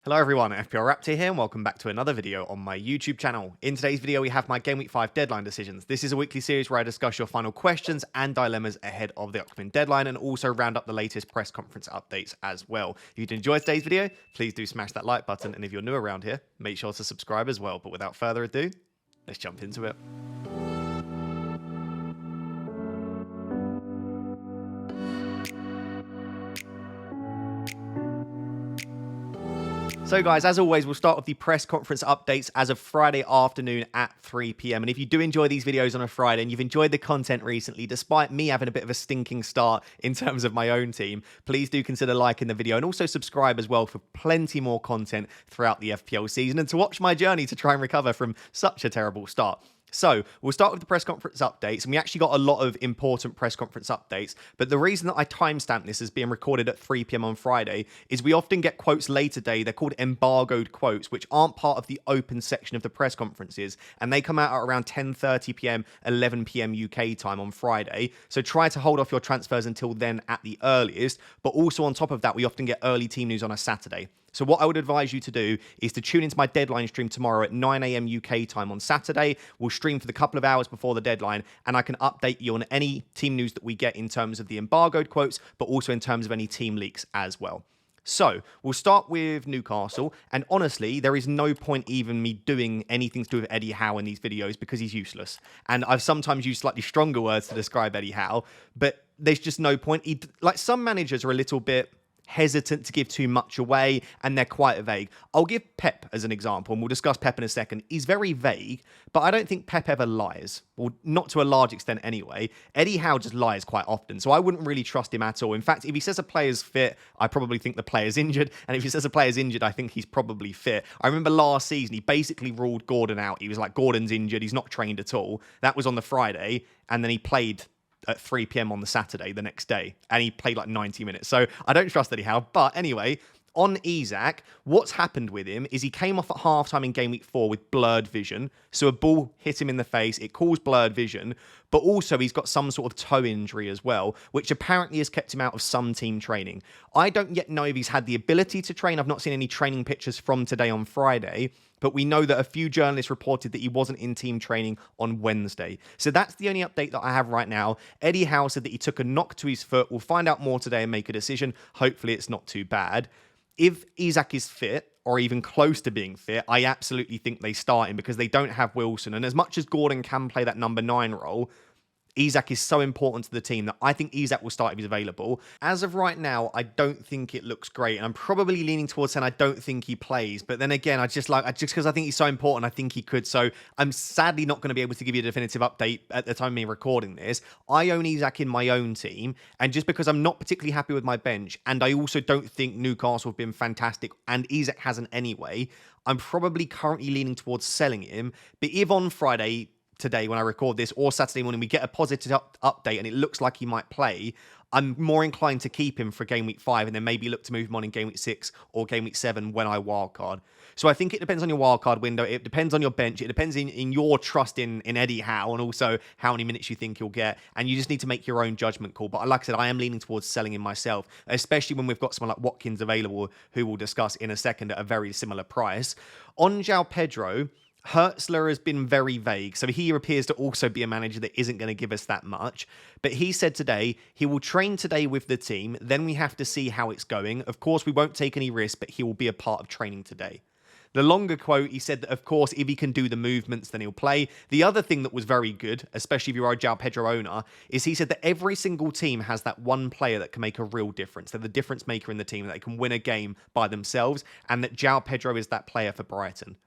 Hello everyone, FPL Raptor here and welcome back to another video on my YouTube channel. In today's video we have my Game Week 5 deadline decisions. This is a weekly series where I discuss your final questions and dilemmas ahead of the upcoming deadline and also round up the latest press conference updates as well. If you did enjoy today's video, please do smash that like button, and if you're new around here, make sure to subscribe as well. But without further ado, let's jump into it. So guys, as always, we'll start with the press conference updates as of Friday afternoon at 3 PM. And if you do enjoy these videos on a Friday and you've enjoyed the content recently, despite me having a bit of a stinking start in terms of my own team, please do consider liking the video and also subscribe as well for plenty more content throughout the FPL season and to watch my journey to try and recover from such a terrible start. So, we'll start with the press conference updates, and we actually got a lot of important press conference updates, but the reason that I timestamp this as being recorded at 3 PM on Friday is we often get quotes late today. They're called embargoed quotes, which aren't part of the open section of the press conferences, and they come out at around 10:30 PM, 11 PM UK time on Friday, so try to hold off your transfers until then at the earliest, but also on top of that, we often get early team news on a Saturday. So what I would advise you to do is to tune into my deadline stream tomorrow at 9 AM UK time on Saturday. We'll stream for the couple of hours before the deadline, and I can update you on any team news that we get in terms of the embargoed quotes, but also in terms of any team leaks as well. So, we'll start with Newcastle, and honestly, there is no point even me doing anything to do with Eddie Howe in these videos because he's useless. And I've sometimes used slightly stronger words to describe Eddie Howe, but there's just no point. Like, some managers are a little bit hesitant to give too much away, and they're quite vague. I'll give Pep as an example, and we'll discuss Pep in a second. He's very vague, but I don't think Pep ever lies. Well, not to a large extent anyway. Eddie Howe just lies quite often, so I wouldn't really trust him at all. In fact, if he says a player's fit, I probably think the player's injured, and if he says a player's injured, I think he's probably fit. I remember last season, he basically ruled Gordon out. He was like, Gordon's injured, he's not trained at all. That was on the Friday, and then he played at 3 PM on the Saturday the next day, and he played like 90 minutes. So I don't trust Eddie Howe. But anyway, on Isak, what's happened with him is he came off at halftime in Game Week 4 with blurred vision. So a ball hit him in the face, it caused blurred vision, but also he's got some sort of toe injury as well, which apparently has kept him out of some team training. I don't yet know if he's had the ability to train. I've not seen any training pictures from today on Friday, but we know that a few journalists reported that he wasn't in team training on Wednesday. So that's the only update that I have right now. Eddie Howe said that he took a knock to his foot. We'll find out more today and make a decision. Hopefully it's not too bad. If Isak is fit, or even close to being fit, I absolutely think they start him because they don't have Wilson. And as much as Gordon can play that number 9 role, Isak is so important to the team that I think Isak will start if he's available. As of right now, I don't think it looks great, and I'm probably leaning towards saying I don't think he plays. But then again, just because I think he's so important, I think he could. So I'm sadly not going to be able to give you a definitive update at the time of me recording this. I own Isak in my own team, and just because I'm not particularly happy with my bench, and I also don't think Newcastle have been fantastic, and Isak hasn't anyway, I'm probably currently leaning towards selling him. But if on Friday, today when I record this, or Saturday morning, we get a positive update and it looks like he might play, I'm more inclined to keep him for Game Week 5 and then maybe look to move him on in Game Week 6 or Game Week 7 when I wildcard. So I think it depends on your wildcard window, it depends on your bench, it depends in your trust in Eddie Howe and also how many minutes you think he'll get, and you just need to make your own judgment call. But like I said, I am leaning towards selling him myself, especially when we've got someone like Watkins available, who we'll discuss in a second at a very similar price. On Joao Pedro, Hertzler has been very vague, so he appears to also be a manager that isn't going to give us that much. But he said today he will train today with the team, then we have to see how it's going. Of course, we won't take any risks, but he will be a part of training today. The longer quote, he said that, of course, if he can do the movements, then he'll play. The other thing that was very good, especially if you're a Joao Pedro owner, is he said that every single team has that one player that can make a real difference. They're the difference maker in the team, that they can win a game by themselves, and that Joao Pedro is that player for Brighton.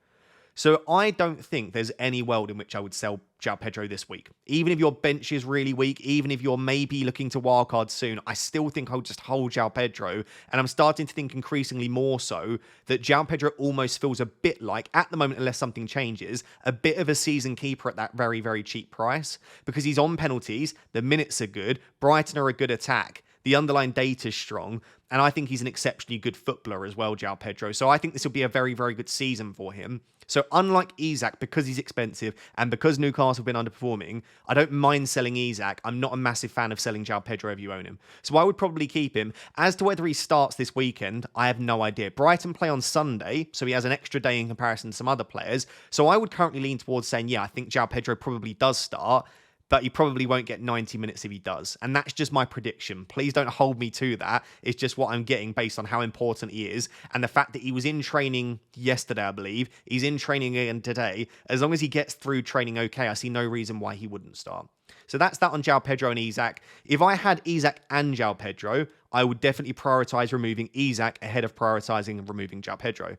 So I don't think there's any world in which I would sell Joao Pedro this week. Even if your bench is really weak, even if you're maybe looking to wildcard soon, I still think I'll just hold Joao Pedro. And I'm starting to think increasingly more so that Joao Pedro almost feels a bit like, at the moment, unless something changes, a bit of a season keeper at that very, very cheap price. Because he's on penalties, the minutes are good, Brighton are a good attack. The underlying data is strong. And I think he's an exceptionally good footballer as well, Joao Pedro. So I think this will be a very, very good season for him. So unlike Isak, because he's expensive and because Newcastle have been underperforming, I don't mind selling Isak. I'm not a massive fan of selling Joao Pedro if you own him. So I would probably keep him. As to whether he starts this weekend, I have no idea. Brighton play on Sunday, so he has an extra day in comparison to some other players. So I would currently lean towards saying, yeah, I think Joao Pedro probably does start, but he probably won't get 90 minutes if he does. And that's just my prediction. Please don't hold me to that. It's just what I'm getting based on how important he is. And the fact that he was in training yesterday, I believe. He's in training again today. As long as he gets through training okay, I see no reason why he wouldn't start. So that's that on Joao Pedro and Isak. If I had Isak and Joao Pedro, I would definitely prioritise removing Isak ahead of prioritising and removing Joao Pedro.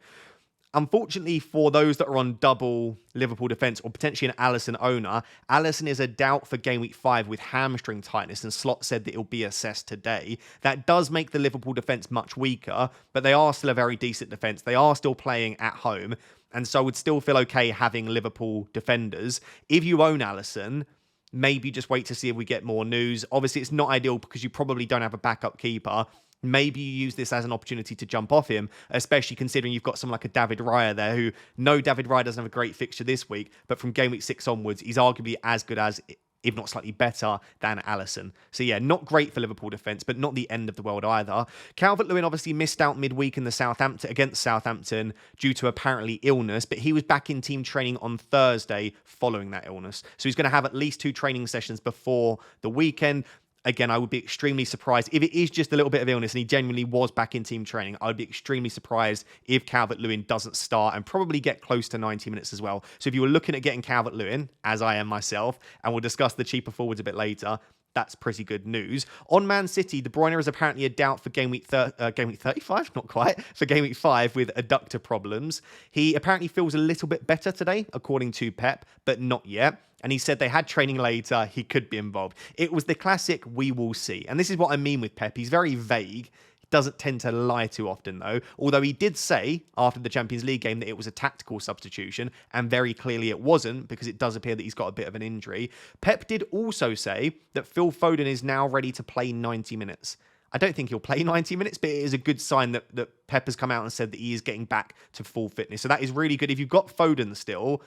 Unfortunately, for those that are on double Liverpool defence or potentially an Alisson owner, Alisson is a doubt for game week 5 with hamstring tightness, and Slot said that it'll be assessed today. That does make the Liverpool defence much weaker, but they are still a very decent defence. They are still playing at home, and so I would still feel okay having Liverpool defenders. If you own Alisson, maybe just wait to see if we get more news. Obviously, it's not ideal because you probably don't have a backup keeper. Maybe you use this as an opportunity to jump off him, especially considering you've got someone like a David Raya there who, no, David Raya doesn't have a great fixture this week, but from game week 6 onwards, he's arguably as good as, if not slightly better than Alisson. So yeah, not great for Liverpool defence, but not the end of the world either. Calvert-Lewin obviously missed out midweek in the against Southampton due to apparently illness, but he was back in team training on Thursday following that illness. So he's going to have at least 2 training sessions before the weekend. Again, I would be extremely surprised if it is just a little bit of illness and he genuinely was back in team training. I would be extremely surprised if Calvert-Lewin doesn't start and probably get close to 90 minutes as well. So if you were looking at getting Calvert-Lewin, as I am myself, and we'll discuss the cheaper forwards a bit later, that's pretty good news. On Man City, De Bruyne is apparently a doubt for game week 35, not quite, for game week 5 with adductor problems. He apparently feels a little bit better today, according to Pep, but not yet. And he said they had training later, he could be involved. It was the classic, we will see. And this is what I mean with Pep. He's very vague. Doesn't tend to lie too often, though. Although he did say after the Champions League game that it was a tactical substitution, and very clearly it wasn't, because it does appear that he's got a bit of an injury. Pep did also say that Phil Foden is now ready to play 90 minutes. I don't think he'll play 90 minutes, but it is a good sign that Pep has come out and said that he is getting back to full fitness. So that is really good. If you've got Foden still,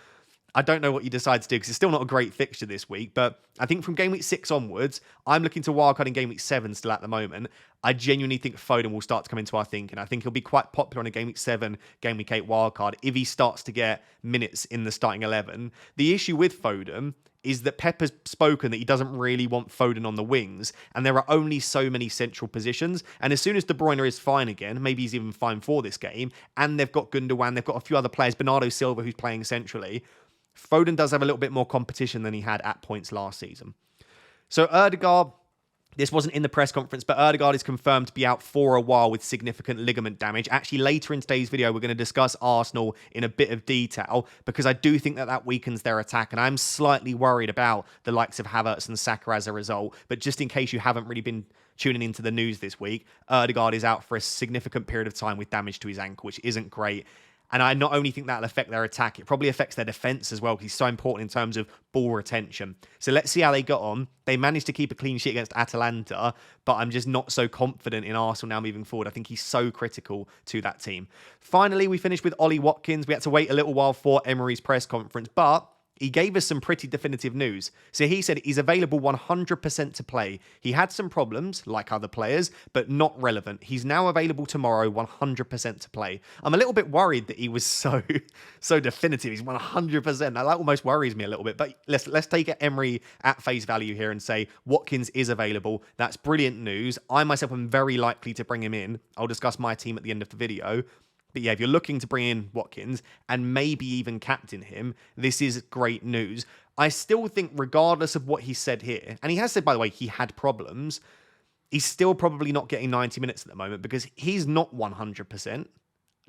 I don't know what you decide to do because it's still not a great fixture this week. But I think from game week 6 onwards, I'm looking to wildcard in game week 7 still at the moment. I genuinely think Foden will start to come into our thinking. I think he'll be quite popular on a game week 7, game week 8 wildcard if he starts to get minutes in the starting 11. The issue with Foden is that Pep has spoken that he doesn't really want Foden on the wings, and there are only so many central positions. And as soon as De Bruyne is fine again, maybe he's even fine for this game, and they've got Gundogan, they've got a few other players, Bernardo Silva, who's playing centrally, Foden does have a little bit more competition than he had at points last season. So Ødegaard, this wasn't in the press conference, but Ødegaard is confirmed to be out for a while with significant ligament damage. Actually, later in today's video, we're going to discuss Arsenal in a bit of detail because I do think that weakens their attack, and I'm slightly worried about the likes of Havertz and Saka as a result. But just in case you haven't really been tuning into the news this week, Ødegaard is out for a significant period of time with damage to his ankle, which isn't great. And I not only think that'll affect their attack, it probably affects their defence as well because he's so important in terms of ball retention. So let's see how they got on. They managed to keep a clean sheet against Atalanta, but I'm just not so confident in Arsenal now moving forward. I think he's so critical to that team. Finally, we finished with Ollie Watkins. We had to wait a little while for Emery's press conference, but he gave us some pretty definitive news. So he said he's available 100% to play. He had some problems, like other players, but not relevant. He's now available tomorrow, 100% to play. I'm a little bit worried that he was so definitive. He's 100%. Now, that almost worries me a little bit. But let's take Emery at face value here and say Watkins is available. That's brilliant news. I myself am very likely to bring him in. I'll discuss my team at the end of the video. But yeah, if you're looking to bring in Watkins and maybe even captain him, this is great news. I still think regardless of what he said here, and he has said, by the way, he had problems, he's still probably not getting 90 minutes at the moment because he's not 100%.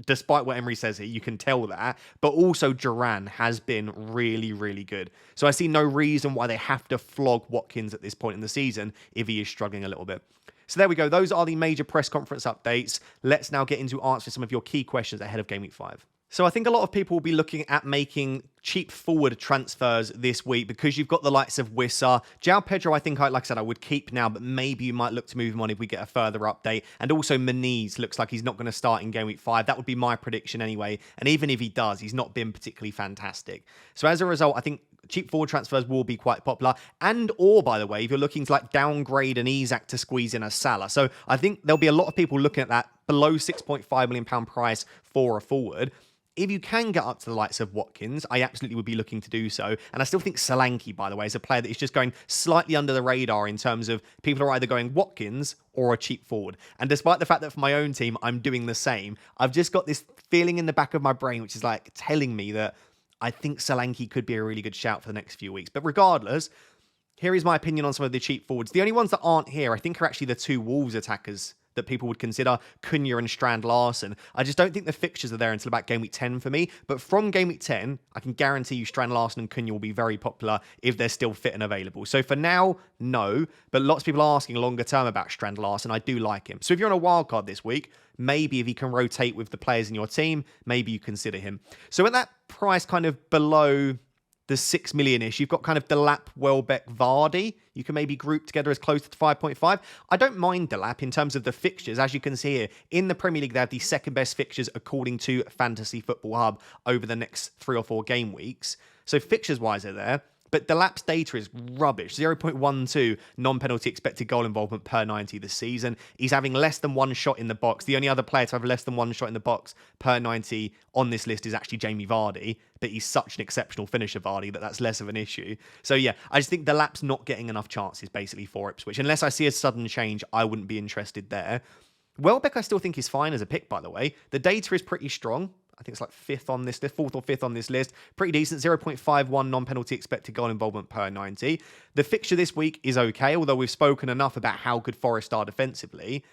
Despite what Emery says here, you can tell that. But also Duran has been really, really good. So I see no reason why they have to flog Watkins at this point in the season if he is struggling a little bit. So there we go. Those are the major press conference updates. Let's now get into answering some of your key questions ahead of Game Week 5. So I think a lot of people will be looking at making cheap forward transfers this week because you've got the likes of Wissa. Joao Pedro, I think, like I said, I would keep now, but maybe you might look to move him on if we get a further update. And also Moniz looks like he's not going to start in game week 5. That would be my prediction anyway. And even if he does, he's not been particularly fantastic. So as a result, I think cheap forward transfers will be quite popular. Or, by the way, if you're looking to like downgrade an Isak to squeeze in a Salah. So I think there'll be a lot of people looking at that below £6.5 million price for a forward. If you can get up to the likes of Watkins, I absolutely would be looking to do so. And I still think Solanke, by the way, is a player that is just going slightly under the radar in terms of people are either going Watkins or a cheap forward. And despite the fact that for my own team, I'm doing the same, I've just got this feeling in the back of my brain, which is like telling me that I think Solanke could be a really good shout for the next few weeks. But regardless, here is my opinion on some of the cheap forwards. The only ones that aren't here, I think, are actually the two Wolves attackers that people would consider, Cunha and Strand Larsen. I just don't think the fixtures are there until about game week 10 for me. But from game week 10, I can guarantee you Strand Larsen and Cunha will be very popular if they're still fit and available. So for now, no. But lots of people are asking longer term about Strand Larsen. I do like him. So if you're on a wildcard this week, maybe if he can rotate with the players in your team, maybe you consider him. So at that price kind of below the 6 million-ish, you've got kind of Delap, Welbeck, Vardy. You can maybe group together as close to 5.5. I don't mind Delap in terms of the fixtures. As you can see here, in the Premier League, they have the second best fixtures according to Fantasy Football Hub over the next 3 or 4 game weeks. So fixtures-wise, they're there. But Delap's data is rubbish. 0.12 non-penalty expected goal involvement per 90 this season. He's having less than one shot in the box. The only other player to have less than one shot in the box per 90 on this list is actually Jamie Vardy. But he's such an exceptional finisher, Vardy, that that's less of an issue. So yeah, I just think Delap's not getting enough chances basically for Ipswich. Unless I see a sudden change, I wouldn't be interested there. Welbeck I still think is fine as a pick, by the way. The data is pretty strong. I think it's like 5th on this list, 4th or 5th on this list. Pretty decent, 0.51 non-penalty expected goal involvement per 90. The fixture this week is okay, although we've spoken enough about how good Forest are defensively.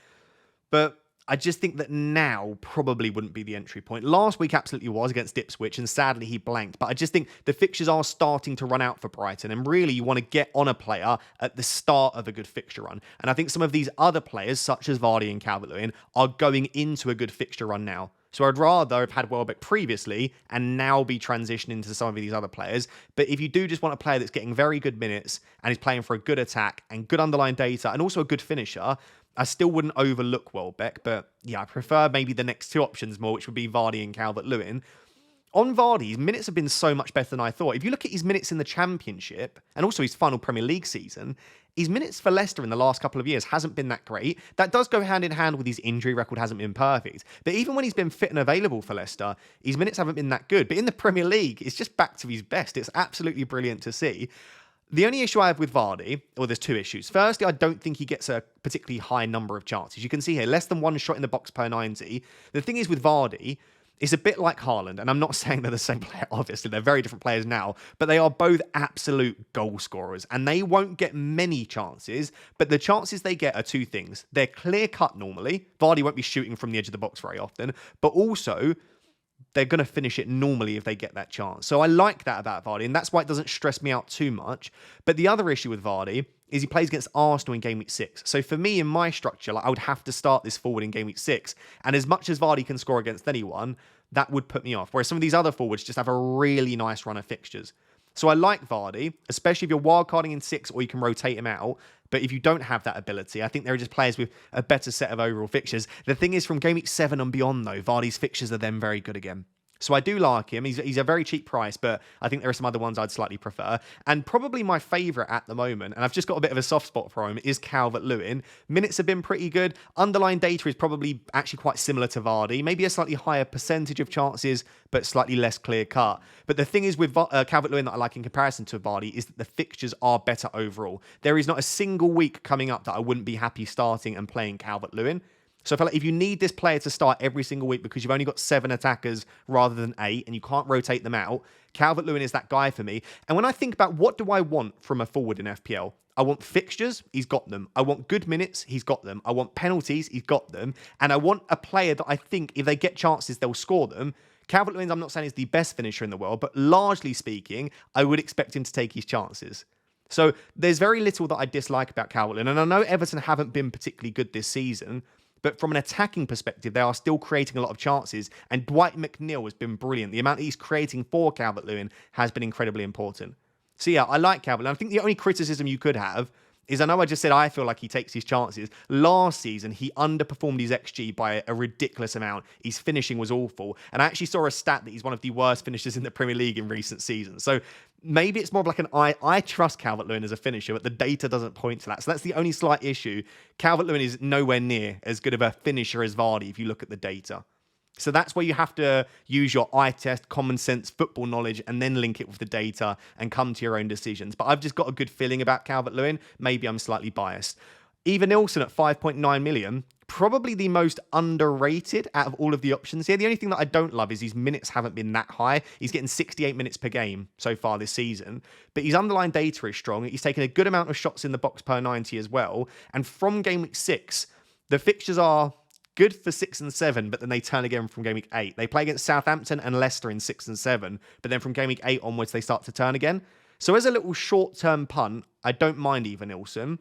But I just think that now probably wouldn't be the entry point. Last week absolutely was against Ipswich, and sadly he blanked. But I just think the fixtures are starting to run out for Brighton, and really you want to get on a player at the start of a good fixture run. And I think some of these other players, such as Vardy and Calvert-Lewin, are going into a good fixture run now. So I'd rather have had Welbeck previously and now be transitioning to some of these other players. But if you do just want a player that's getting very good minutes and is playing for a good attack and good underlying data and also a good finisher, I still wouldn't overlook Welbeck. But yeah, I prefer maybe the next two options more, which would be Vardy and Calvert-Lewin. On Vardy, his minutes have been so much better than I thought. If you look at his minutes in the Championship and also his final Premier League season, his minutes for Leicester in the last couple of years hasn't been that great. That does go hand in hand with his injury record hasn't been perfect. But even when he's been fit and available for Leicester, his minutes haven't been that good. But in the Premier League, it's just back to his best. It's absolutely brilliant to see. The only issue I have with Vardy, or there's two issues. Firstly, I don't think he gets a particularly high number of chances. You can see here, less than one shot in the box per 90. The thing is with Vardy, it's a bit like Haaland, and I'm not saying they're the same player, obviously. They're very different players now, but they are both absolute goal scorers, and they won't get many chances, but the chances they get are two things. They're clear-cut normally. Vardy won't be shooting from the edge of the box very often, but also they're going to finish it normally if they get that chance. So I like that about Vardy, and that's why it doesn't stress me out too much. But the other issue with Vardy is he plays against Arsenal in game week 6. So for me, in my structure, I would have to start this forward in game week 6. And as much as Vardy can score against anyone, that would put me off. Whereas some of these other forwards just have a really nice run of fixtures. So I like Vardy, especially if you're wildcarding in 6 or you can rotate him out. But if you don't have that ability, I think there are just players with a better set of overall fixtures. The thing is, from game week 7 and beyond, though, Vardy's fixtures are then very good again. So I do like him. He's a very cheap price, but I think there are some other ones I'd slightly prefer. And probably my favourite at the moment, and I've just got a bit of a soft spot for him, is Calvert-Lewin. Minutes have been pretty good. Underlying data is probably actually quite similar to Vardy. Maybe a slightly higher percentage of chances, but slightly less clear-cut. But the thing is with Calvert-Lewin that I like in comparison to Vardy is that the fixtures are better overall. There is not a single week coming up that I wouldn't be happy starting and playing Calvert-Lewin. So I feel like if you need this player to start every single week because you've only got 7 attackers rather than 8 and you can't rotate them out, Calvert-Lewin is that guy for me. And when I think about what do I want from a forward in FPL, I want fixtures, he's got them. I want good minutes, he's got them. I want penalties, he's got them. And I want a player that I think if they get chances, they'll score them. Calvert-Lewin, I'm not saying is the best finisher in the world, but largely speaking, I would expect him to take his chances. So there's very little that I dislike about Calvert-Lewin. And I know Everton haven't been particularly good this season, But from an attacking perspective, they are still creating a lot of chances. And Dwight McNeil has been brilliant. The amount that he's creating for Calvert-Lewin has been incredibly important. So yeah, I like Calvert-Lewin. I think the only criticism you could have is, I know I just said I feel like he takes his chances. Last season, he underperformed his XG by a ridiculous amount. His finishing was awful. And I actually saw a stat that he's one of the worst finishers in the Premier League in recent seasons. So maybe it's more of like I trust Calvert-Lewin as a finisher, but the data doesn't point to that. So that's the only slight issue. Calvert-Lewin is nowhere near as good of a finisher as Vardy if you look at the data. So that's where you have to use your eye test, common sense, football knowledge, and then link it with the data and come to your own decisions. But I've just got a good feeling about Calvert-Lewin. Maybe I'm slightly biased. Eva Nilsson at 5.9 million, probably the most underrated out of all of the options here. The only thing that I don't love is his minutes haven't been that high. He's getting 68 minutes per game so far this season. But his underlying data is strong. He's taken a good amount of shots in the box per 90 as well. And from game week 6, the fixtures are good for 6 and 7, but then they turn again from game week 8. They play against Southampton and Leicester in 6 and 7, but then from game week 8 onwards, they start to turn again. So as a little short-term punt, I don't mind Eva Nilsson.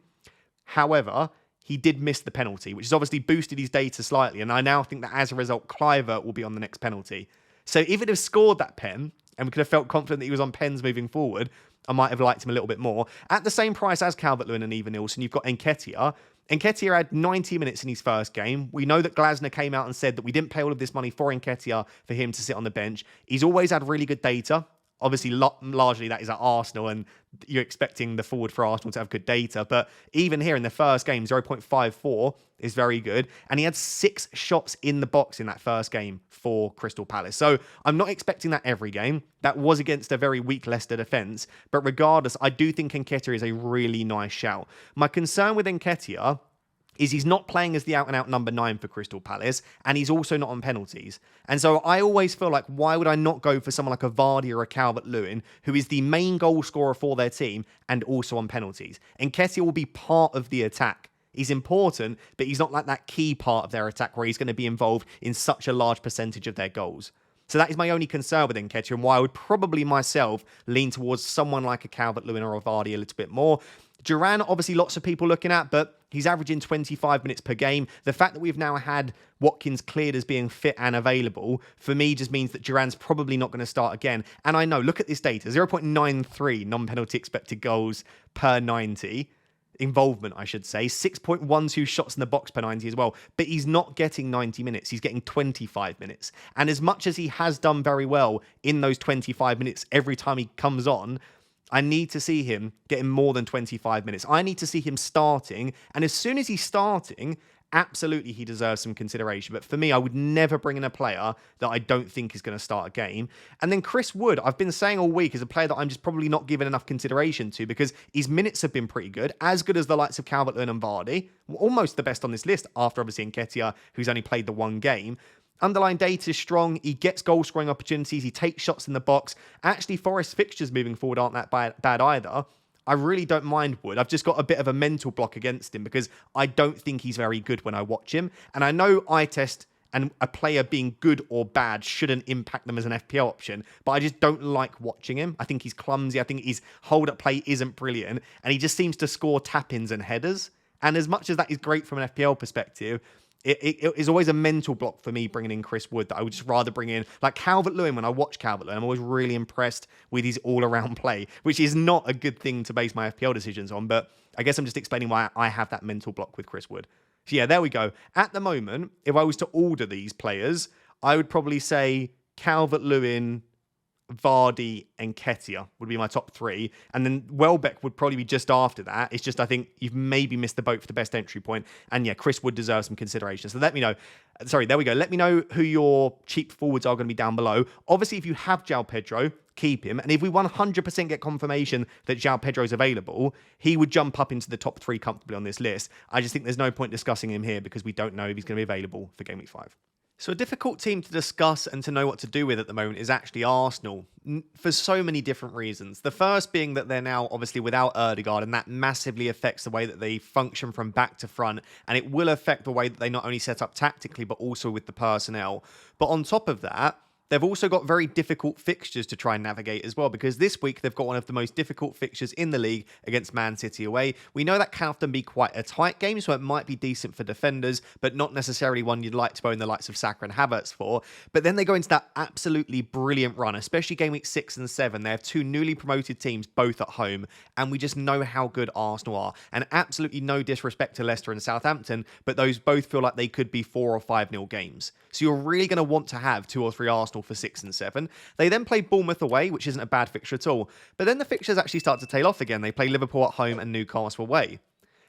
However, he did miss the penalty, which has obviously boosted his data slightly, and I now think that as a result, Kluivert will be on the next penalty. So if it had scored that pen, and we could have felt confident that he was on pens moving forward, I might have liked him a little bit more. At the same price as Calvert-Lewin and Eva Nilsson, you've got Nketiah. Nketiah had 90 minutes in his first game. We know that Glasner came out and said that we didn't pay all of this money for Nketiah for him to sit on the bench. He's always had really good data. Obviously, largely that is at Arsenal, and you're expecting the forward for Arsenal to have good data. But even here in the first game, 0.54 is very good. And he had 6 shots in the box in that first game for Crystal Palace. So I'm not expecting that every game. That was against a very weak Leicester defence. But regardless, I do think Nketiah is a really nice shout. My concern with Nketiah is he's not playing as the out-and-out number 9 for Crystal Palace, and he's also not on penalties. And so I always feel like, why would I not go for someone like a Vardy or a Calvert-Lewin, who is the main goal scorer for their team and also on penalties? Nketiah will be part of the attack. He's important, but he's not like that key part of their attack where he's going to be involved in such a large percentage of their goals. So that is my only concern with Nketiah, and why I would probably myself lean towards someone like a Calvert-Lewin or a Vardy a little bit more. Duran, obviously lots of people looking at, but he's averaging 25 minutes per game. The fact that we've now had Watkins cleared as being fit and available, for me, just means that Duran's probably not going to start again. And I know, look at this data, 0.93 non-penalty expected goals per 90. Involvement, I should say. 6.12 shots in the box per 90 as well. But he's not getting 90 minutes. He's getting 25 minutes. And as much as he has done very well in those 25 minutes every time he comes on, I need to see him getting more than 25 minutes. I need to see him starting. And as soon as he's starting, absolutely he deserves some consideration. But for me, I would never bring in a player that I don't think is going to start a game. And then Chris Wood, I've been saying all week, is a player that I'm just probably not giving enough consideration to, because his minutes have been pretty good, as good as the likes of Calvert-Lewin and Vardy. Almost the best on this list, after obviously Nketiah, who's only played the one game. Underlying data is strong. He gets goal-scoring opportunities. He takes shots in the box. Actually, Forest's fixtures moving forward aren't that bad either. I really don't mind Wood. I've just got a bit of a mental block against him because I don't think he's very good when I watch him. And I know eye test and a player being good or bad shouldn't impact them as an FPL option, but I just don't like watching him. I think he's clumsy. I think his hold-up play isn't brilliant. And he just seems to score tap-ins and headers. And as much as that is great from an FPL perspective, it is always a mental block for me bringing in Chris Wood that I would just rather bring in. Like Calvert-Lewin, when I watch Calvert-Lewin, I'm always really impressed with his all-around play, which is not a good thing to base my FPL decisions on, but I guess I'm just explaining why I have that mental block with Chris Wood. So yeah, there we go. At the moment, if I was to order these players, I would probably say Calvert-Lewin, Vardy and Nketiah would be my top 3. And then Welbeck would probably be just after that. It's just, I think you've maybe missed the boat for the best entry point. And yeah, Chris Wood deserves some consideration. So let me know. Sorry, there we go. Let me know who your cheap forwards are going to be down below. Obviously, if you have Joao Pedro, keep him. And if we 100% get confirmation that Joao Pedro is available, he would jump up into the top 3 comfortably on this list. I just think there's no point discussing him here because we don't know if he's going to be available for Game Week 5. So a difficult team to discuss and to know what to do with at the moment is actually Arsenal, for so many different reasons. The first being that they're now obviously without Ødegaard, and that massively affects the way that they function from back to front, and it will affect the way that they not only set up tactically, but also with the personnel. But on top of that, They've also got very difficult fixtures to try and navigate as well, because this week they've got one of the most difficult fixtures in the league against Man City away. We know that can often be quite a tight game, so it might be decent for defenders, but not necessarily one you'd like to own the likes of Saka and Havertz for. But then they go into that absolutely brilliant run, especially game week 6 and 7. They have two newly promoted teams, both at home, and we just know how good Arsenal are. And absolutely no disrespect to Leicester and Southampton, but those both feel like they could be 4 or 5-0 games. So you're really going to want to have 2 or 3 Arsenal for 6 and 7. They then play Bournemouth away, which isn't a bad fixture at all. But then the fixtures actually start to tail off again. They play Liverpool at home and Newcastle away.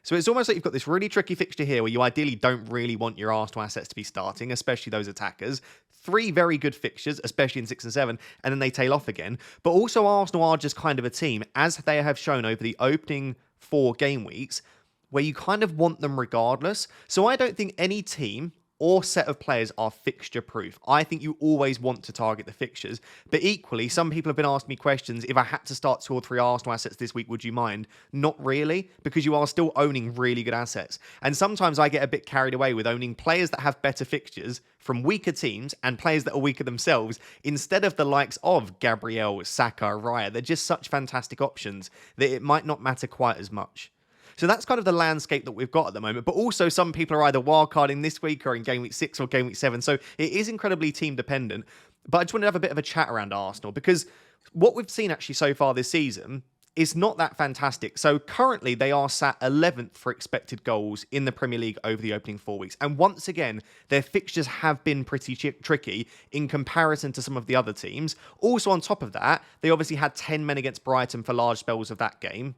So it's almost like you've got this really tricky fixture here where you ideally don't really want your Arsenal assets to be starting, especially those attackers. 3 very good fixtures, especially in 6 and 7, and then they tail off again. But also Arsenal are just kind of a team, as they have shown over the opening 4 game weeks, where you kind of want them regardless. So I don't think any team or set of players are fixture proof. I think you always want to target the fixtures. But equally, some people have been asking me questions. If I had to start 2 or 3 Arsenal assets this week, would you mind? Not really, because you are still owning really good assets. And sometimes I get a bit carried away with owning players that have better fixtures from weaker teams and players that are weaker themselves, instead of the likes of Gabriel, Saka, Raya. They're just such fantastic options that it might not matter quite as much. So that's kind of the landscape that we've got at the moment. But also some people are either wildcarding this week or in game week 6 or game week 7. So it is incredibly team dependent. But I just wanted to have a bit of a chat around Arsenal, because what we've seen actually so far this season is not that fantastic. So currently they are sat 11th for expected goals in the Premier League over the opening 4 weeks. And once again, their fixtures have been pretty tricky in comparison to some of the other teams. Also on top of that, they obviously had 10 men against Brighton for large spells of that game.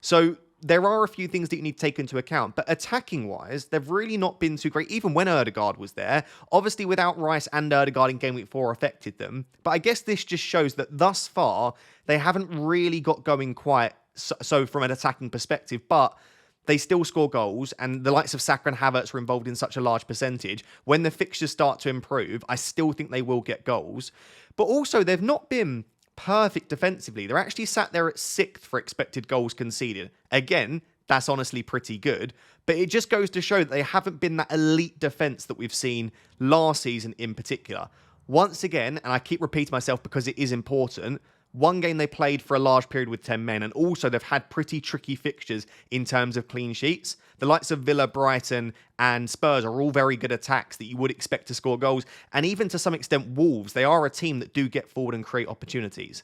So there are a few things that you need to take into account, but attacking-wise, they've really not been too great, even when Ødegaard was there. Obviously, without Rice and Ødegaard in Game Week 4 affected them, but I guess this just shows that thus far, they haven't really got going quite so from an attacking perspective, but they still score goals, and the likes of Saka and Havertz are involved in such a large percentage. When the fixtures start to improve, I still think they will get goals, but also they've not been perfect defensively. They're actually sat there at 6th for expected goals conceded. Again, that's honestly pretty good, but it just goes to show that they haven't been that elite defense that we've seen last season in particular. Once again, and I keep repeating myself because it is important, one game they played for a large period with 10 men, and also they've had pretty tricky fixtures in terms of clean sheets. The likes of Villa, Brighton, and Spurs are all very good attacks that you would expect to score goals. And even to some extent, Wolves, they are a team that do get forward and create opportunities.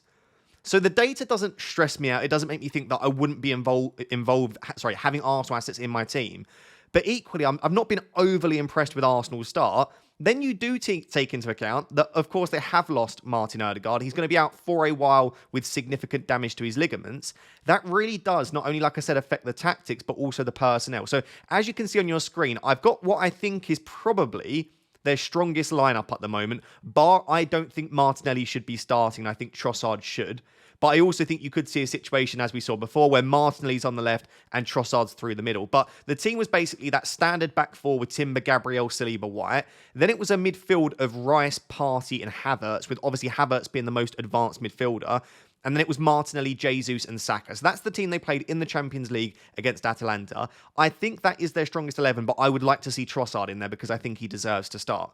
So the data doesn't stress me out. It doesn't make me think that I wouldn't be having Arsenal assets in my team. But equally, I've not been overly impressed with Arsenal's start. Then you do take into account that, of course, they have lost Martin Ødegaard. He's going to be out for a while with significant damage to his ligaments. That really does not only, like I said, affect the tactics, but also the personnel. So as you can see on your screen, I've got what I think is probably their strongest lineup at the moment. Bar, I don't think Martinelli should be starting. I think Trossard should. But I also think you could see a situation, as we saw before, where Martinelli's on the left and Trossard's through the middle. But the team was basically that standard back four with Timber, Gabriel, Saliba, White. Then it was a midfield of Rice, Partey and Havertz, with obviously Havertz being the most advanced midfielder. And then it was Martinelli, Jesus and Saka. So that's the team they played in the Champions League against Atalanta. I think that is their strongest 11, but I would like to see Trossard in there because I think he deserves to start.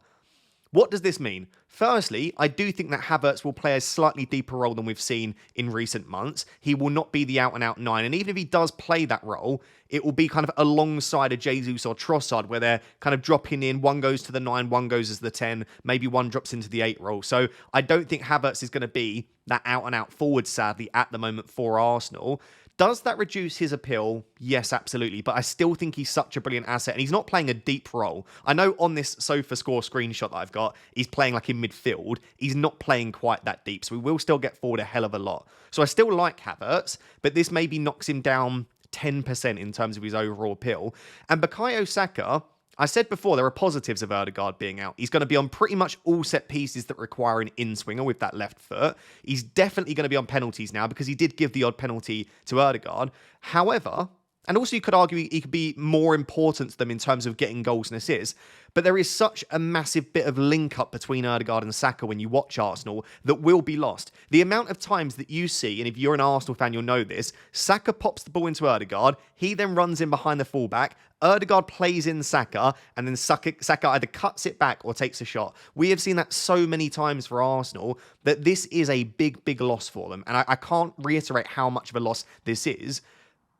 What does this mean? Firstly, I do think that Havertz will play a slightly deeper role than we've seen in recent months. He will not be the out-and-out 9, and even if he does play that role, it will be kind of alongside a Jesus or Trossard, where they're kind of dropping in. One goes to the 9, one goes as the 10, maybe one drops into the 8 role. So I don't think Havertz is going to be that out-and-out forward, sadly, at the moment for Arsenal. Does that reduce his appeal? Yes, absolutely. But I still think he's such a brilliant asset. And he's not playing a deep role. I know on this SofaScore screenshot that I've got, he's playing like in midfield. He's not playing quite that deep. So we will still get forward a hell of a lot. So I still like Havertz, but this maybe knocks him down 10% in terms of his overall appeal. And Bukayo Saka, I said before, there are positives of Ødegaard being out. He's going to be on pretty much all set pieces that require an in-swinger with that left foot. He's definitely going to be on penalties now because he did give the odd penalty to Ødegaard. However, And also, you could argue he could be more important to them in terms of getting goals and assists. But there is such a massive bit of link up between Odegaard and Saka when you watch Arsenal that will be lost. The amount of times that you see, and if you're an Arsenal fan, you'll know this, Saka pops the ball into Odegaard, he then runs in behind the fullback, Odegaard plays in Saka, and then Saka either cuts it back or takes a shot. We have seen that so many times for Arsenal that this is a big, big loss for them. And I can't reiterate how much of a loss this is.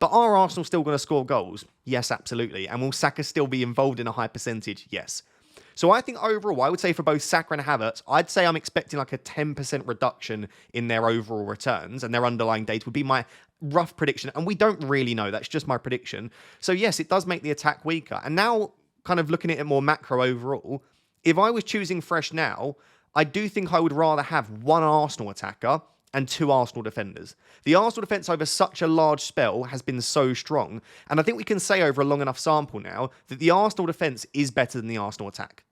But are Arsenal still going to score goals? Yes, absolutely. And will Saka still be involved in a high percentage? Yes. So I think overall, I would say for both Saka and Havertz, I'd say I'm expecting like a 10% reduction in their overall returns, and their underlying data would be my rough prediction. And we don't really know. That's just my prediction. So yes, it does make the attack weaker. And now, kind of looking at it more macro overall, if I was choosing fresh now, I do think I would rather have one Arsenal attacker and two Arsenal defenders. The Arsenal defence over such a large spell has been so strong, and I think we can say over a long enough sample now that the Arsenal defence is better than the Arsenal attack.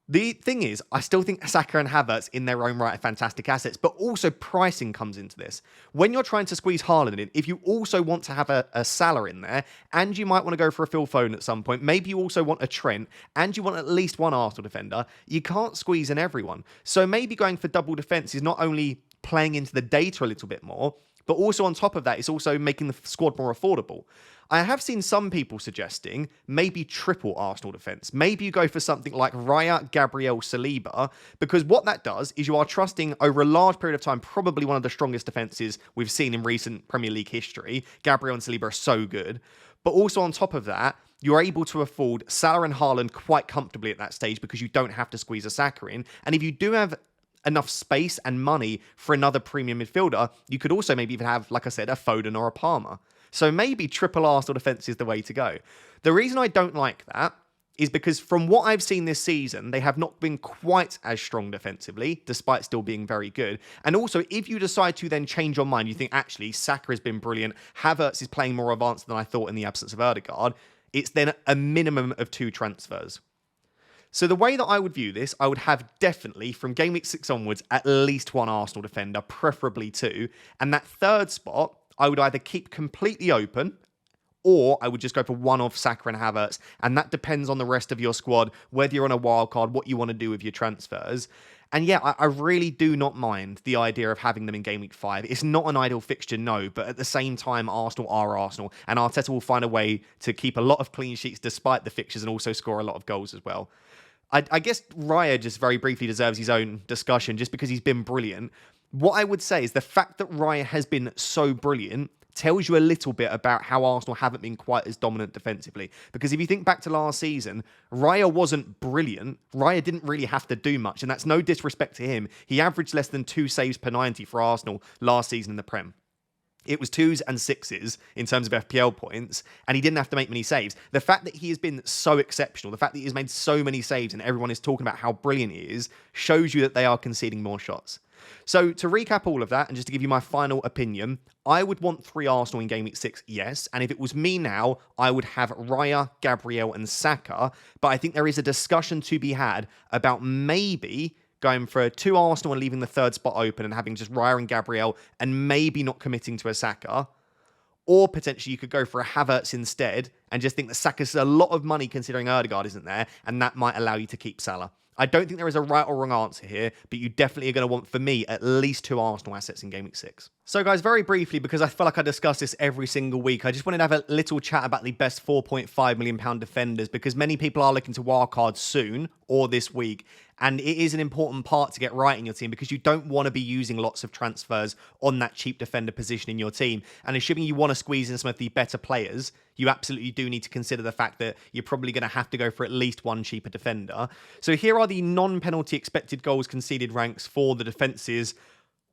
The thing is, I still think Saka and Havertz in their own right are fantastic assets, but also pricing comes into this. When you're trying to squeeze Haaland in, if you also want to have a Salah in there, and you might want to go for a Phil Foden at some point, maybe you also want a Trent, and you want at least one Arsenal defender, you can't squeeze in everyone. So maybe going for double defence is not only playing into the data a little bit more, but also on top of that, it's also making the squad more affordable. I have seen some people suggesting maybe triple Arsenal defence. Maybe you go for something like Raya, Gabriel, Saliba, because what that does is you are trusting over a large period of time, probably one of the strongest defences we've seen in recent Premier League history. Gabriel and Saliba are so good. But also on top of that, you're able to afford Salah and Haaland quite comfortably at that stage because you don't have to squeeze a Saka in. And if you do have enough space and money for another premium midfielder, you could also maybe even have, like I said, a Foden or a Palmer. So maybe triple Arsenal defence is the way to go. The reason I don't like that is because from what I've seen this season, they have not been quite as strong defensively, despite still being very good. And also, if you decide to then change your mind, you think, actually, Saka has been brilliant, Havertz is playing more advanced than I thought in the absence of Odegaard, it's then a minimum of 2 transfers. So the way that I would view this, I would have definitely, from game week 6 onwards, at least one Arsenal defender, preferably 2. And that third spot, I would either keep completely open, or I would just go for one off Saka and Havertz. And that depends on the rest of your squad, whether you're on a wild card, what you want to do with your transfers. And yeah, I really do not mind the idea of having them in game week 5. It's not an ideal fixture, no, but at the same time, Arsenal are Arsenal. And Arteta will find a way to keep a lot of clean sheets despite the fixtures and also score a lot of goals as well. I guess Raya just very briefly deserves his own discussion just because he's been brilliant. What I would say is the fact that Raya has been so brilliant tells you a little bit about how Arsenal haven't been quite as dominant defensively. Because if you think back to last season, Raya wasn't brilliant. Raya didn't really have to do much, and that's no disrespect to him. He averaged less than 2 saves per 90 for Arsenal last season in the Prem. It was 2s and 6s in terms of FPL points, and he didn't have to make many saves. The fact that he has been so exceptional, the fact that he's made so many saves and everyone is talking about how brilliant he is, shows you that they are conceding more shots. So to recap all of that, and just to give you my final opinion, I would want 3 Arsenal in game week 6, yes. And if it was me now, I would have Raya, Gabriel and Saka. But I think there is a discussion to be had about maybe going for 2 Arsenal and leaving the third spot open and having just Raya and Gabriel and maybe not committing to a Saka. Or potentially you could go for a Havertz instead and just think that Saka's a lot of money considering Odegaard isn't there, and that might allow you to keep Salah. I don't think there is a right or wrong answer here, but you definitely are going to want, for me, at least 2 Arsenal assets in game week 6. So guys, very briefly, because I feel like I discuss this every single week, I just wanted to have a little chat about the best £4.5 million defenders, because many people are looking to wildcard soon or this week. And it is an important part to get right in your team because you don't want to be using lots of transfers on that cheap defender position in your team. And assuming you want to squeeze in some of the better players, you absolutely do need to consider the fact that you're probably going to have to go for at least one cheaper defender. So here are the non-penalty expected goals conceded ranks for the defences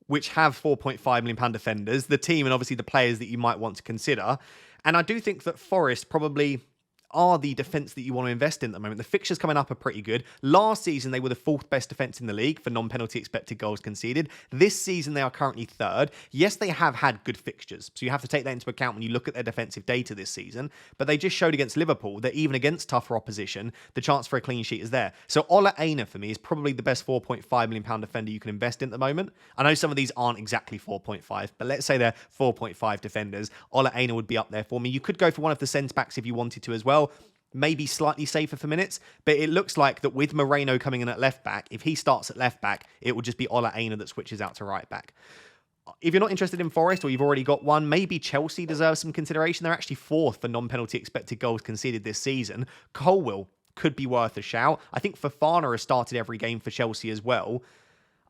which have £4.5 million defenders, the team and obviously the players that you might want to consider. And I do think that Forest probably are the defence that you want to invest in at the moment. The fixtures coming up are pretty good. Last season, they were the 4th best defence in the league for non-penalty expected goals conceded. This season, they are currently 3rd. Yes, they have had good fixtures, so you have to take that into account when you look at their defensive data this season, but they just showed against Liverpool that even against tougher opposition, the chance for a clean sheet is there. So Aina for me is probably the best £4.5 million defender you can invest in at the moment. I know some of these aren't exactly 4.5, but let's say they're 4.5 defenders. Aina would be up there for me. You could go for one of the centre-backs if you wanted to as well. Maybe slightly safer for minutes, but it looks like that with Moreno coming in at left back, if he starts at left back, it will just be Aina that switches out to right back. If you're not interested in Forest or you've already got one, maybe Chelsea deserves some consideration. They're actually 4th for non-penalty expected goals conceded this season. Colwill could be worth a shout. I think Fofana has started every game for Chelsea as well.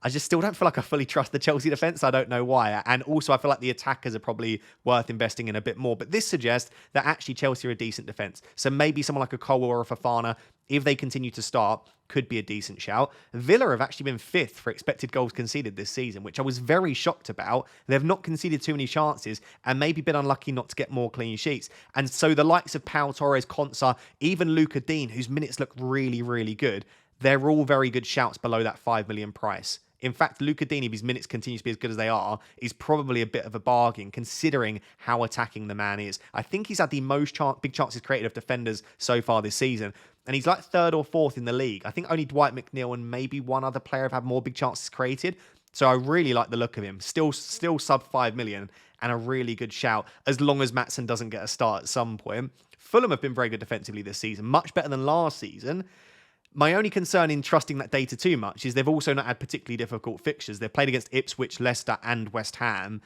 I just still don't feel like I fully trust the Chelsea defence. I don't know why. And also, I feel like the attackers are probably worth investing in a bit more. But this suggests that actually Chelsea are a decent defence. So maybe someone like a Colwill or a Fofana, if they continue to start, could be a decent shout. Villa have actually been 5th for expected goals conceded this season, which I was very shocked about. They've not conceded too many chances and maybe been unlucky not to get more clean sheets. And so the likes of Pau Torres, Konsa, even Luca Dean, whose minutes look really, really good, they're all very good shouts below that 5 million price. In fact, Luca Dean, if his minutes continue to be as good as they are, is probably a bit of a bargain considering how attacking the man is. I think he's had the most big chances created of defenders so far this season. And he's like 3rd or 4th in the league. I think only Dwight McNeil and maybe one other player have had more big chances created. So I really like the look of him. Still sub 5 million and a really good shout as long as Maatsen doesn't get a start at some point. Fulham have been very good defensively this season, much better than last season. My only concern in trusting that data too much is they've also not had particularly difficult fixtures. They've played against Ipswich, Leicester and West Ham.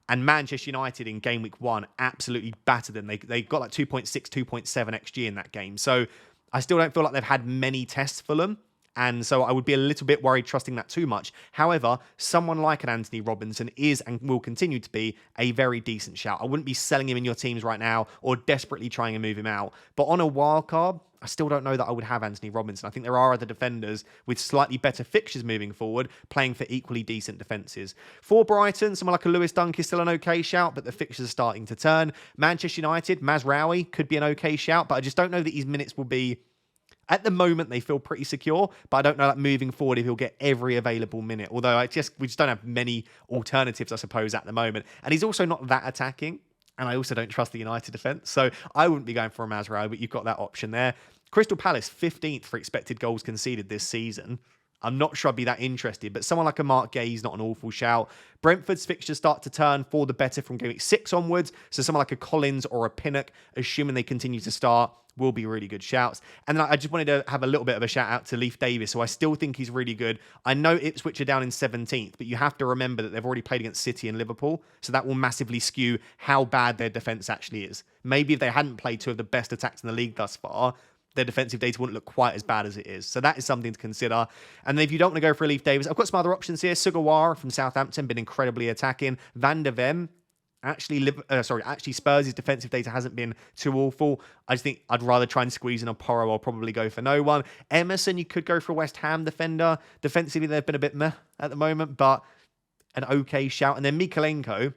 And Manchester United in game week 1 absolutely battered them. They got like 2.6, 2.7 XG in that game. So I still don't feel like they've had many tests for them. And so I would be a little bit worried trusting that too much. However, someone like an Anthony Robinson is and will continue to be a very decent shout. I wouldn't be selling him in your teams right now or desperately trying to move him out. But on a wild card, I still don't know that I would have Anthony Robinson. I think there are other defenders with slightly better fixtures moving forward, playing for equally decent defences. For Brighton, someone like a Lewis Dunk is still an okay shout, but the fixtures are starting to turn. Manchester United, Mazraoui could be an okay shout, but I just don't know that his minutes will be... At the moment, they feel pretty secure, but I don't know that moving forward if he'll get every available minute. Although we just don't have many alternatives, I suppose, at the moment. And he's also not that attacking. And I also don't trust the United defence. So I wouldn't be going for a Mazraoui, but you've got that option there. Crystal Palace, 15th for expected goals conceded this season. I'm not sure I'd be that interested, but someone like a Mark Gay is not an awful shout. Brentford's fixtures start to turn for the better from game week 6 onwards. So someone like a Collins or a Pinnock, assuming they continue to start, will be really good shouts. And then I just wanted to have a little bit of a shout out to Leif Davis, who I still think he's really good. I know Ipswich are down in 17th, but you have to remember that they've already played against City and Liverpool. So that will massively skew how bad their defence actually is. Maybe if they hadn't played 2 of the best attacks in the league thus far, their defensive data wouldn't look quite as bad as it is. So that is something to consider. And then if you don't want to go for a Leif Davis, I've got some other options here. Sugawara from Southampton, been incredibly attacking. Van der Ven, actually Spurs' defensive data hasn't been too awful. I just think I'd rather try and squeeze in a Porro. I'll probably go for no one. Emerson, you could go for a West Ham defender. Defensively, they've been a bit meh at the moment, but an okay shout. And then Mikalenko,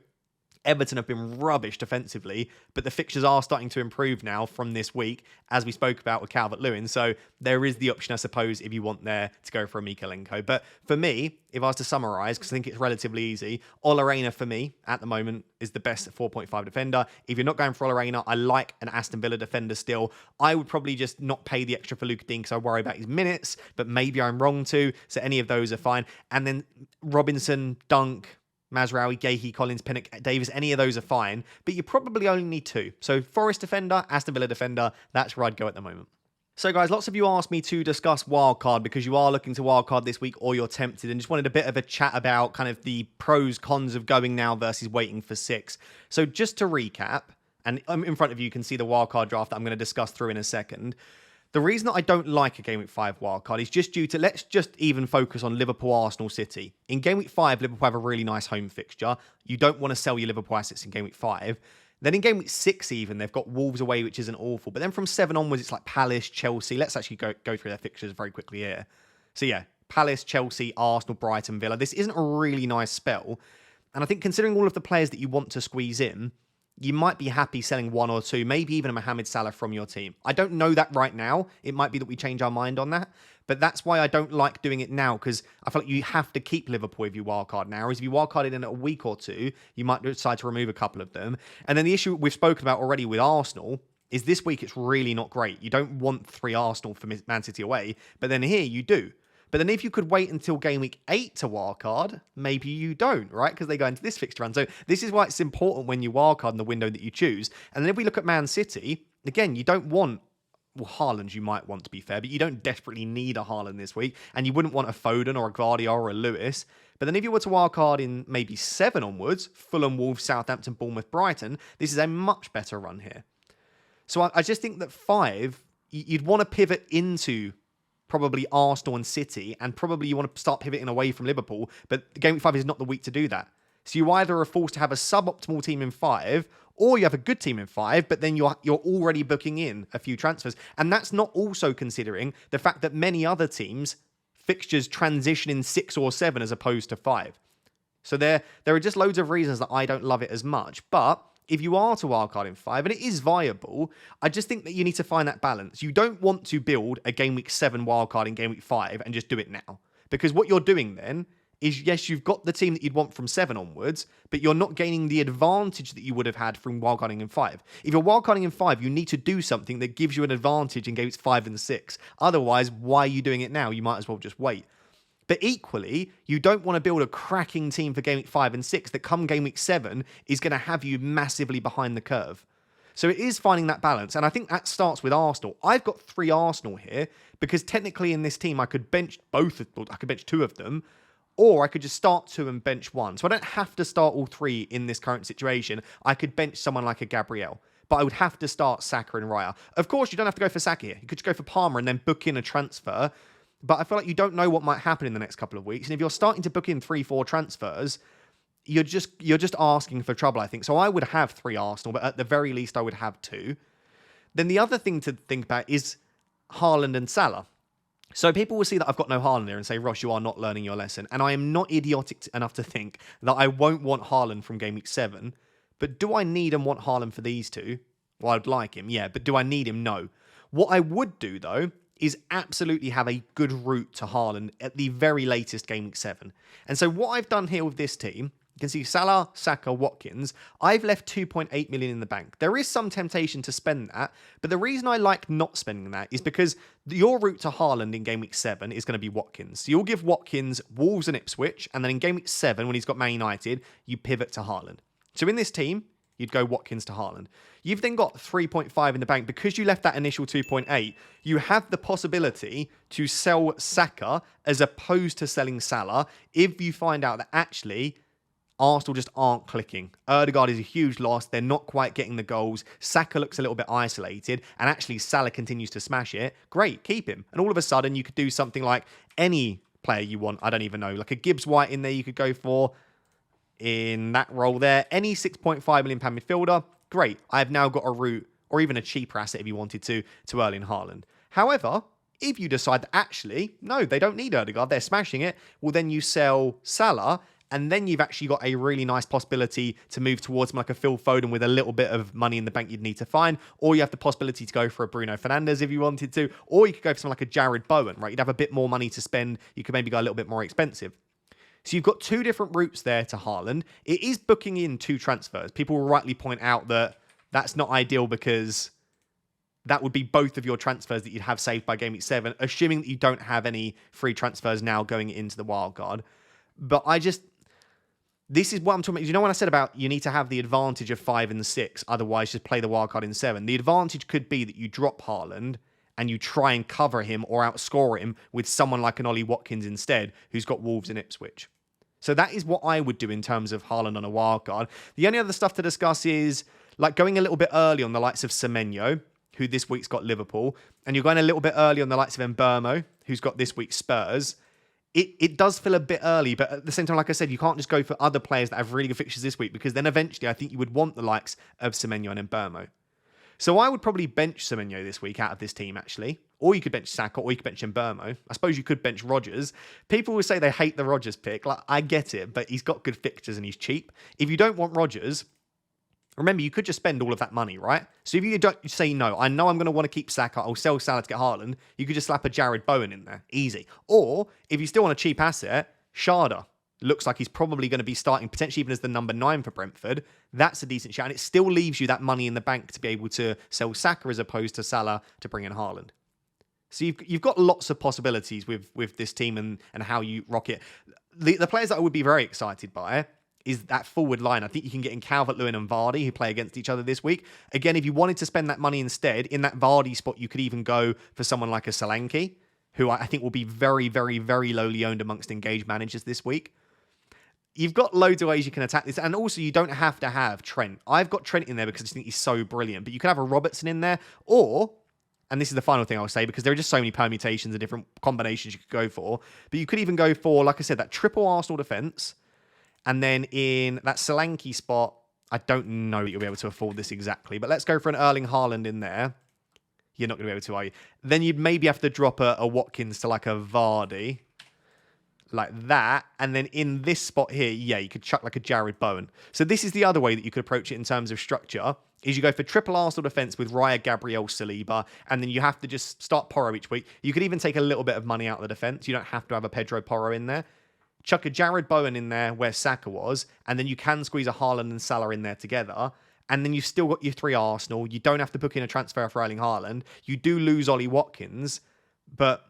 Everton have been rubbish defensively, but the fixtures are starting to improve now from this week, as we spoke about with Calvert-Lewin. So there is the option, I suppose, if you want there to go for a Mikalenko. But for me, if I was to summarise, because I think it's relatively easy, Aina for me at the moment is the best 4.5 defender. If you're not going for Aina, I like an Aston Villa defender still. I would probably just not pay the extra for Luca Dean because I worry about his minutes, but maybe I'm wrong too. So any of those are fine. And then Robinson, Dunk, Mazraoui, Gahey, Collins, Pinnock, Davis, any of those are fine, but you probably only need 2. So Forest defender, Aston Villa defender, that's where I'd go at the moment. So guys, lots of you asked me to discuss wildcard because you are looking to wildcard this week or you're tempted, and just wanted a bit of a chat about kind of the pros, cons of going now versus waiting for 6. So just to recap, and in front of you can see the wildcard draft that I'm going to discuss through in a second. The reason that I don't like a Game Week 5 wildcard is just due to, let's just even focus on Liverpool, Arsenal, City. In Game Week 5, Liverpool have a really nice home fixture. You don't want to sell your Liverpool assets in Game Week 5. Then in Game Week 6 even, they've got Wolves away, which isn't awful. But then from 7 onwards, it's like Palace, Chelsea. Let's actually go through their fixtures very quickly here. So yeah, Palace, Chelsea, Arsenal, Brighton, Villa. This isn't a really nice spell. And I think considering all of the players that you want to squeeze in, you might be happy selling one or two, maybe even a Mohamed Salah from your team. I don't know that right now. It might be that we change our mind on that. But that's why I don't like doing it now, because I feel like you have to keep Liverpool if you wildcard now. Whereas if you wildcarded in a week or two, you might decide to remove a couple of them. And then the issue we've spoken about already with Arsenal is this week it's really not great. You don't want 3 Arsenal for Man City away, but then here you do. But then if you could wait until game week 8 to wildcard, maybe you don't, right? Because they go into this fixture run. So this is why it's important when you wildcard in the window that you choose. And then if we look at Man City, again, you don't want, well, Haaland you might want, to be fair, but you don't desperately need a Haaland this week. And you wouldn't want a Foden or a Guardiola or a Lewis. But then if you were to wildcard in maybe 7 onwards, Fulham, Wolves, Southampton, Bournemouth, Brighton, this is a much better run here. So I just think that 5, you'd want to pivot into probably Arsenal and City, and probably you want to start pivoting away from Liverpool, but game week 5 is not the week to do that. So you either are forced to have a suboptimal team in 5, or you have a good team in 5, but then you're already booking in a few transfers. And that's not also considering the fact that many other teams, fixtures transition in 6 or 7 as opposed to 5. So there are just loads of reasons that I don't love it as much. But if you are to wildcard in 5, and it is viable, I just think that you need to find that balance. You don't want to build a game week 7 wildcard in game week 5 and just do it now. Because what you're doing then is, yes, you've got the team that you'd want from 7 onwards, but you're not gaining the advantage that you would have had from wildcarding in 5. If you're wildcarding in 5, you need to do something that gives you an advantage in games 5 and 6. Otherwise, why are you doing it now? You might as well just wait. But equally, you don't want to build a cracking team for game week 5 and 6 that come game week 7 is going to have you massively behind the curve. So it is finding that balance. And I think that starts with Arsenal. I've got 3 Arsenal here because technically in this team, I could bench I could bench 2 of them, or I could just start 2 and bench 1. So I don't have to start all 3 in this current situation. I could bench someone like a Gabriel, but I would have to start Saka and Raya. Of course, you don't have to go for Saka here. You could just go for Palmer and then book in a transfer. But I feel like you don't know what might happen in the next couple of weeks. And if you're starting to book in 3-4 transfers, you're just asking for trouble, I think. So I would have 3 Arsenal, but at the very least, I would have 2. Then the other thing to think about is Haaland and Salah. So people will see that I've got no Haaland there and say, Ross, you are not learning your lesson. And I am not idiotic enough to think that I won't want Haaland from game week 7. But do I need and want Haaland for these 2? Well, I'd like him, yeah. But do I need him? No. What I would do, though, is absolutely have a good route to Haaland at the very latest game week 7. And so what I've done here with this team, you can see Salah, Saka, Watkins. I've left 2.8 million in the bank. There is some temptation to spend that, but the reason I like not spending that is because your route to Haaland in game week 7 is going to be Watkins. So you'll give Watkins Wolves and Ipswich, and then in game week 7, when he's got Man United, you pivot to Haaland. So in this team, you'd go Watkins to Haaland. You've then got 3.5 in the bank. Because you left that initial 2.8, you have the possibility to sell Saka as opposed to selling Salah if you find out that actually Arsenal just aren't clicking. Ødegaard is a huge loss. They're not quite getting the goals. Saka looks a little bit isolated, and actually Salah continues to smash it. Great, keep him. And all of a sudden, you could do something like any player you want. I don't even know. Like a Gibbs White in there you could go for in that role there. Any £6.5 million midfielder, great. I've now got a route, or even a cheaper asset if you wanted to Erling Haaland. However, if you decide that actually, no, they don't need Ødegaard, they're smashing it, well, then you sell Salah, and then you've actually got a really nice possibility to move towards like a Phil Foden with a little bit of money in the bank you'd need to find, or you have the possibility to go for a Bruno Fernandes if you wanted to, or you could go for someone like a Jared Bowen, right? You'd have a bit more money to spend. You could maybe go a little bit more expensive. So you've got 2 different routes there to Haaland. It is booking in 2 transfers. People will rightly point out that that's not ideal because that would be both of your transfers that you'd have saved by game week 7, assuming that you don't have any free transfers now going into the wildcard. But this is what I'm talking about. You know when I said about you need to have the advantage of 5 and 6, otherwise just play the wildcard in 7. The advantage could be that you drop Haaland and you try and cover him or outscore him with someone like an Ollie Watkins instead, who's got Wolves and Ipswich. So that is what I would do in terms of Haaland on a wildcard. The only other stuff to discuss is like going a little bit early on the likes of Semenyo, who this week's got Liverpool, and you're going a little bit early on the likes of Mbeumo, who's got this week's Spurs. It does feel a bit early, but at the same time, like I said, you can't just go for other players that have really good fixtures this week, because then eventually I think you would want the likes of Semenyo and Mbeumo. So I would probably bench Semenyo this week out of this team, actually. Or you could bench Saka, or you could bench Mbeumo. I suppose you could bench Rodgers. People will say they hate the Rodgers pick. Like, I get it, but he's got good fixtures and he's cheap. If you don't want Rodgers, remember, you could just spend all of that money, right? So if you don't say, no, I know I'm going to want to keep Saka, I'll sell Salah to get Haaland, you could just slap a Jared Bowen in there. Easy. Or, if you still want a cheap asset, Sharda. Looks like he's probably going to be starting, potentially even as the number 9 for Brentford. That's a decent shout. And it still leaves you that money in the bank to be able to sell Saka as opposed to Salah to bring in Haaland. So you've got lots of possibilities with this team and how you rock it. The players that I would be very excited by is that forward line. I think you can get in Calvert-Lewin and Vardy, who play against each other this week. Again, if you wanted to spend that money instead, in that Vardy spot, you could even go for someone like a Solanke, who I think will be very, very, very lowly owned amongst engaged managers this week. You've got loads of ways you can attack this. And also, you don't have to have Trent. I've got Trent in there because I just think he's so brilliant. But you could have a Robertson in there. Or, and this is the final thing I'll say, because there are just so many permutations and different combinations you could go for. But you could even go for, like I said, that triple Arsenal defence. And then in that Solanke spot, I don't know that you'll be able to afford this exactly. But let's go for an Erling Haaland in there. You're not going to be able to, are you? Then you'd maybe have to drop a Watkins to like a Vardy. Like that, and then in this spot here, yeah, you could chuck like a Jared Bowen. So this is the other way that you could approach it in terms of structure, is you go for triple Arsenal defence with Raya, Gabriel, Saliba, and then you have to just start Porro each week. You could even take a little bit of money out of the defence. You don't have to have a Pedro Porro in there. Chuck a Jared Bowen in there where Saka was, and then you can squeeze a Haaland and Salah in there together. And then you've still got your 3 Arsenal. You don't have to book in a transfer for Erling Haaland. You do lose Ollie Watkins, but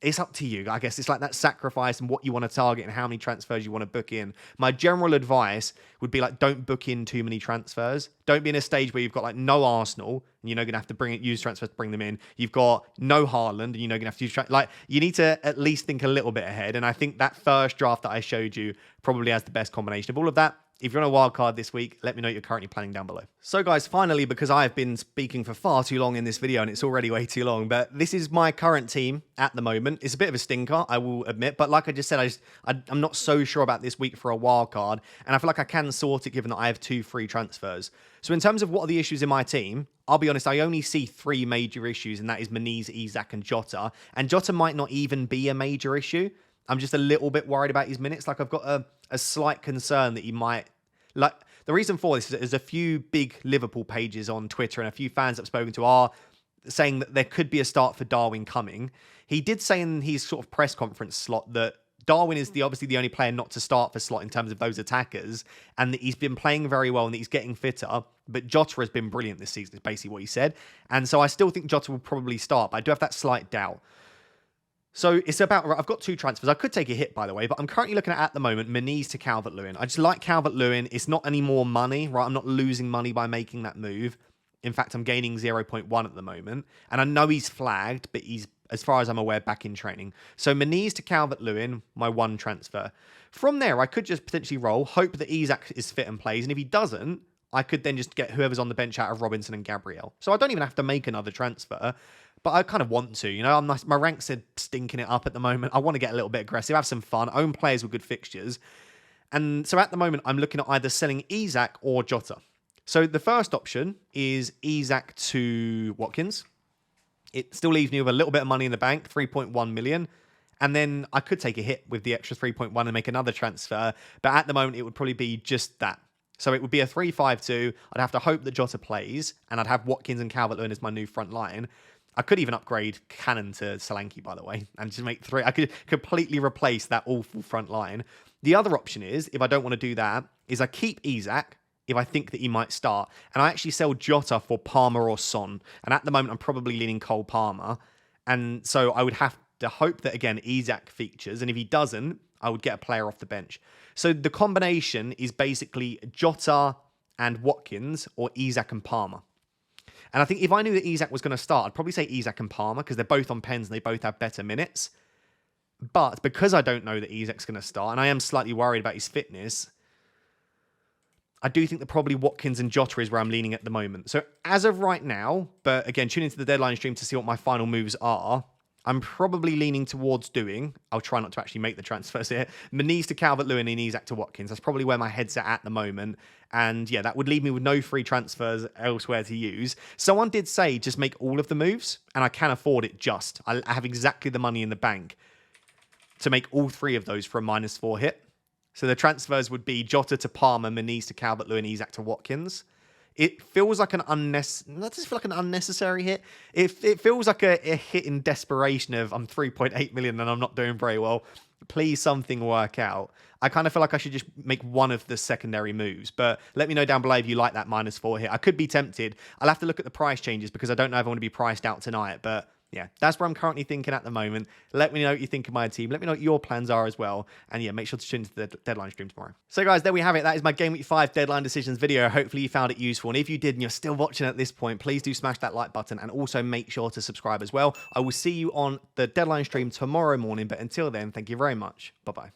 it's up to you. I guess it's like that sacrifice and what you want to target and how many transfers you want to book in. My general advice would be like, don't book in too many transfers. Don't be in a stage where you've got like no Arsenal and you're going to have to use transfers to bring them in. You've got no Haaland and you're going to have to use like you need to at least think a little bit ahead. And I think that first draft that I showed you probably has the best combination of all of that. If you're on a wildcard this week, let me know what you're currently planning down below. So guys, finally, because I've been speaking for far too long in this video and it's already way too long, but this is my current team at the moment. It's a bit of a stinker, I will admit, but like I just said, I'm not so sure about this week for a wildcard, and I feel like I can sort it given that I have 2 free transfers. So in terms of what are the issues in my team, I'll be honest, I only see 3 major issues, and that is Menez, Isak, and Jota. And Jota might not even be a major issue. I'm just a little bit worried about his minutes. Like I've got a slight concern that he might... Like, the reason for this is there's a few big Liverpool pages on Twitter and a few fans I've spoken to are saying that there could be a start for Darwin coming. He did say in his sort of press conference slot that Darwin is obviously the only player not to start for slot in terms of those attackers, and that he's been playing very well and that he's getting fitter, but Jota has been brilliant this season, is basically what he said. And so I still think Jota will probably start, but I do have that slight doubt. So it's about, I've got 2 transfers. I could take a hit, by the way, but I'm currently looking at the moment, Menez to Calvert-Lewin. I just like Calvert-Lewin. It's not any more money, right? I'm not losing money by making that move. In fact, I'm gaining 0.1 at the moment. And I know he's flagged, but he's, as far as I'm aware, back in training. So Menez to Calvert-Lewin, my 1 transfer. From there, I could just potentially roll, hope that Isak is fit and plays. And if he doesn't, I could then just get whoever's on the bench out of Robinson and Gabriel. So I don't even have to make another transfer. But I kind of want to, you know, my ranks are stinking it up at the moment. I want to get a little bit aggressive, have some fun, own players with good fixtures. And so at the moment, I'm looking at either selling Isak or Jota. So the first option is Isak to Watkins. It still leaves me with a little bit of money in the bank, 3.1 million. And then I could take a hit with the extra 3.1 and make another transfer. But at the moment, it would probably be just that. So it would be a 3-5-2. I'd have to hope that Jota plays. And I'd have Watkins and Calvert-Lewin as my new front line. I could even upgrade Cannon to Solanke, by the way, and just make 3. I could completely replace that awful front line. The other option is, if I don't want to do that, is I keep Isak if I think that he might start. And I actually sell Jota for Palmer or Son. And at the moment, I'm probably leaning Cole Palmer. And so I would have to hope that, again, Isak features. And if he doesn't, I would get a player off the bench. So the combination is basically Jota and Watkins or Isak and Palmer. And I think if I knew that Isak was going to start, I'd probably say Isak and Palmer because they're both on pens and they both have better minutes. But because I don't know that Isak's going to start, and I am slightly worried about his fitness, I do think that probably Watkins and Jota is where I'm leaning at the moment. So as of right now, but again, tune into the deadline stream to see what my final moves are. I'm probably leaning towards doing, I'll try not to actually make the transfers here, Menez to Calvert-Lewin and Isak to Watkins. That's probably where my head's at the moment. And yeah, that would leave me with no free transfers elsewhere to use. Someone did say just make all of the moves, and I can afford it just. I have exactly the money in the bank to make all 3 of those for a -4 hit. So the transfers would be Jota to Palmer, Menez to Calvert-Lewin, Isak to Watkins. it feels like an that does feel like an unnecessary hit. It feels like a hit in desperation of I'm 3.8 million and I'm not doing very well. Please something work out. I kind of feel like I should just make one of the secondary moves, but let me know down below if you like that -4 hit. I could be tempted. I'll have to look at the price changes because I don't know if I want to be priced out tonight, but yeah, that's where I'm currently thinking at the moment. Let me know what you think of my team. Let me know what your plans are as well. And yeah, make sure to tune into the deadline stream tomorrow. So guys, there we have it. That is my Game Week 5 deadline decisions video. Hopefully you found it useful. And if you did and you're still watching at this point, please do smash that like button and also make sure to subscribe as well. I will see you on the deadline stream tomorrow morning. But until then, thank you very much. Bye-bye.